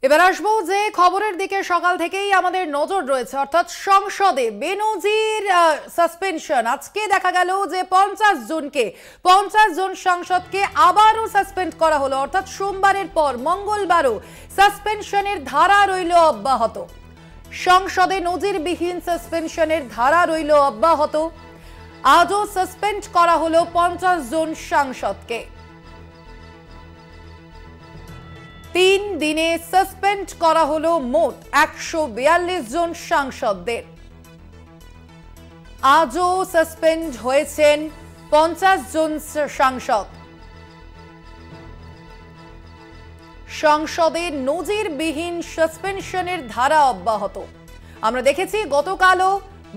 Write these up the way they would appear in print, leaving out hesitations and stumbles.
এবার আসবো যে খবরের দিকে সকাল থেকেই আমাদের নজর রয়েছে, অর্থাৎ সংসদে বেনজির সাসপেনশন। আজকে দেখা গেল যে 50 জন সাংসদকে আবারও সাসপেন্ড করা হলো, অর্থাৎ সোমবারের পর মঙ্গলবারও সাসপেনশনের ধারা রইল অব্যাহত। সংসদে নজিরবিহীন সাসপেনশনের ধারা রইল অব্যাহত। আজও সাসপেন্ড করা হলো 50 জন সাংসদকে। 3 দিনে সাসপেন্ড করা হলো মোট 142 জন সাংসদদের। আজও সাসপেন্ড হয়েছেন 50 জন সাংসদ। সংসদে নজিরবিহীন সাসপেনশনের ধারা অব্যাহত। আমরা দেখেছি গতকালও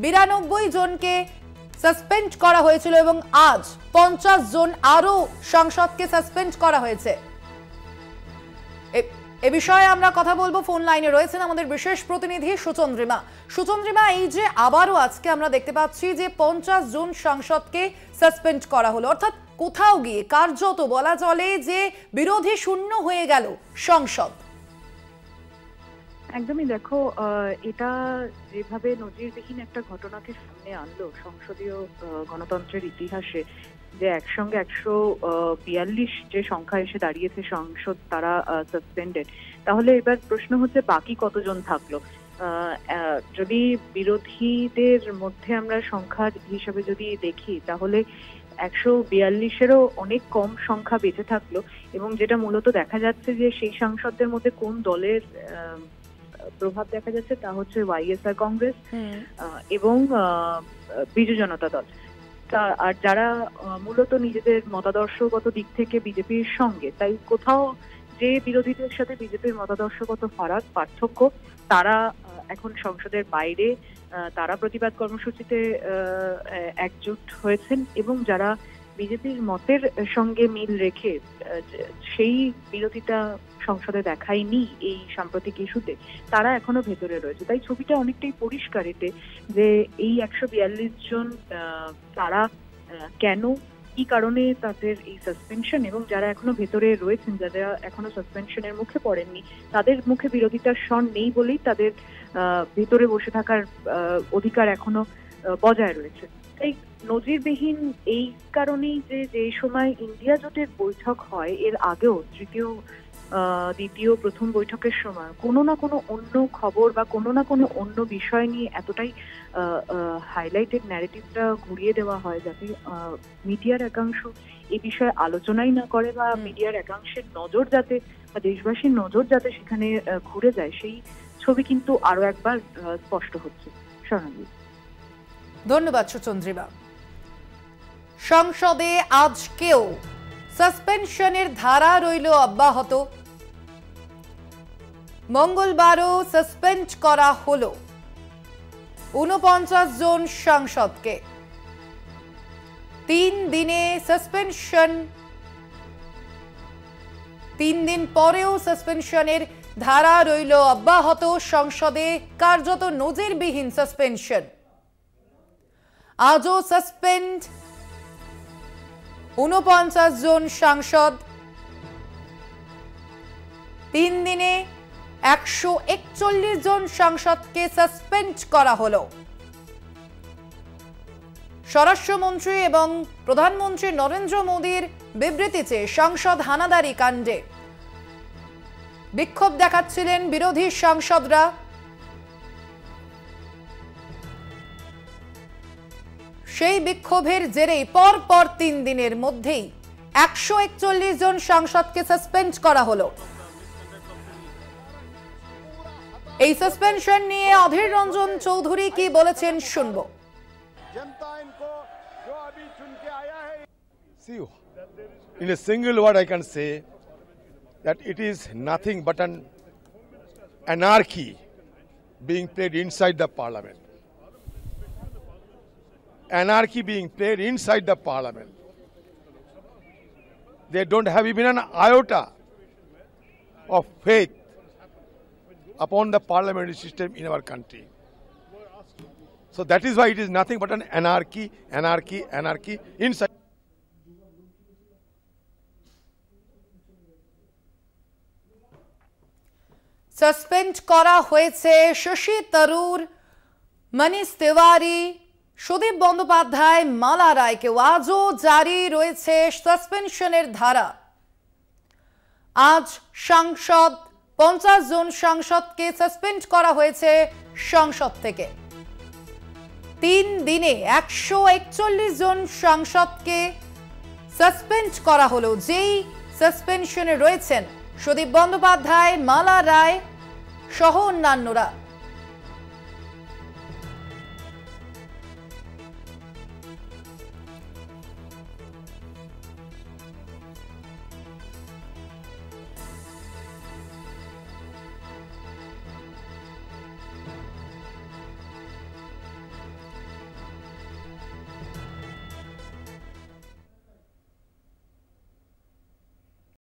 92 জনকে সাসপেন্ড করা হয়েছিল এবং আজ 50 জন আরো সাংসদকে সাসপেন্ড করা হয়েছে। এ বিষয়ে আমরা কথা বলবো। ফোন লাইনে রয়েছেন আমাদের বিশেষ প্রতিনিধি সুচন্দ্রিমা। সুচন্দ্রিমা, এই যে আবারও আজকে আমরা দেখতে পাচ্ছি যে 50 জন সাংসদকে সাসপেন্ড করা হলো, অর্থাৎ কোথাও গিয়ে কার্যত বলা চলে যে বিরোধী শূন্য হয়ে গেল সংসদ। একদমই, দেখো এটা যেভাবে নজিরবিহীন একটা ঘটনাকে সামনে আনলো সংসদীয় গণতন্ত্রের ইতিহাসে, যে একসঙ্গে 142 যে সংখ্যা এসে দাঁড়িয়েছে সংসদ, তারা সাসপেন্ডেড। তাহলে এবার প্রশ্ন হচ্ছে বাকি কতজন থাকলো। যদি বিরোধীদের মধ্যে আমরা সংখ্যার হিসাবে যদি দেখি, তাহলে 142-এরও অনেক কম সংখ্যা বেঁচে থাকলো। এবং যেটা মূলত দেখা যাচ্ছে যে সেই সাংসদদের মধ্যে কোন দলের প্রভাব দেখা যাচ্ছে তা হচ্ছে ওয়াইএসআর কংগ্রেস এবং বিজু জনতা দল। আর যারা মূলত নিজেদের মতাদর্শগত দিক থেকে বিজেপির সঙ্গে, তাই কোথাও যে বিরোধীদের সাথে বিজেপির মতাদর্শগত পার্থক্য, তারা এখন সংসদের বাইরে, তারা প্রতিবাদ কর্মসূচিতে একজোট হয়েছেন। এবং যারা বিজেপির মতের সঙ্গে মিল রেখে সেই বিরোধিতা সংসদে দেখায়নি এই সাম্প্রতিক ইস্যুতে, তারা এখনো ভেতরে রয়েছে। তাই ছবিটা অনেকটাই পরিষ্কার এতে, যে এই 142 জন তারা কেন, কি কারণে তাদের এই সাসপেনশন, এবং যারা এখনো ভেতরে রয়েছেন, যারা এখনো সাসপেনশনের মুখে পড়েননি, তাদের মুখে বিরোধিতার স্বর নেই বলেই তাদের ভেতরে বসে থাকার অধিকার এখনো বজায় রয়েছে। এই নজিরবিহীন এই কারণেই যে সময় ইন্ডিয়া জোটের বৈঠক হয়, এর আগেও দ্বিতীয় প্রথম বৈঠকের সময় কোনো না কোনো অন্য খবর বা কোনো না কোনো অন্য বিষয় নিয়ে এতটাই হাইলাইটেড ন্যারেটিভটা ঘুরিয়ে দেওয়া হয়, যাতে মিডিয়ার একাংশ এই বিষয়ে আলোচনাই না করে, বা মিডিয়ার একাংশের নজর যাতে, বা দেশবাসীর নজর যাতে সেখানে ঘুরে যায়, সেই ছবি কিন্তু আরো একবার স্পষ্ট হচ্ছে। স্বর্ণালী, ধন্যবাদ সুচন্দ্রিমা। সংসদে আজকেও সাসপেনশনের ধারা রইল অব্যাহত। মঙ্গলবারও সাসপেন্ড করা হলো 49 জন সাংসদকে। 3 দিনে সাসপেনশন, 3 দিন পরেও সাসপেনশনের ধারা রইল অব্যাহত। সংসদে কার্যত নজিরবিহীন সাসপেনশন। আজও সাসপেন্ড 49 জন সাংসদ। 3 দিনে 141 জন সাংসদকে সাসপেন্ড করা হলো। স্বরাষ্ট্রমন্ত্রী এবং প্রধানমন্ত্রী নরেন্দ্র মোদীর বিবৃতিতে সংসদ হানাদারি কাণ্ডে বিক্ষোভ দেখাচ্ছিলেন বিরোধী সাংসদরা। সেই বিক্ষোভের জেরেই পরপর 3 দিনের মধ্যেই 141 জন সাংসদকে সাসপেন্ড করা হলো। এই সাসপেনশন নিয়ে অধীর রঞ্জন চৌধুরী কি বলেছেন শুনবো। In a single word I can say that it is nothing but an anarchy being played inside the parliament. Anarchy being played inside the parliament. They don't have even an iota of faith upon the parliamentary system in our country. So that is why it is nothing but an anarchy inside. Suspend করা হয়েছে শশী তরুর, মনীষ তিওয়ারি, সুদীপ বন্দ্যোপাধ্যায়, মালা রায়কেও। আজও জারি রয়েছে সাসপেনশনের ধারা। আজ সাংসদ 50 জন সাংসদকে suspend করা হয়েছে সংসদ থেকে। 3 দিনে 141 জন সাংসদকে সাসপেন্ড করা হলো। যেই সাসপেনশনে রয়েছেন সুদীপ বন্দ্যোপাধ্যায়, মালা রায় সহ অন্যান্যরা।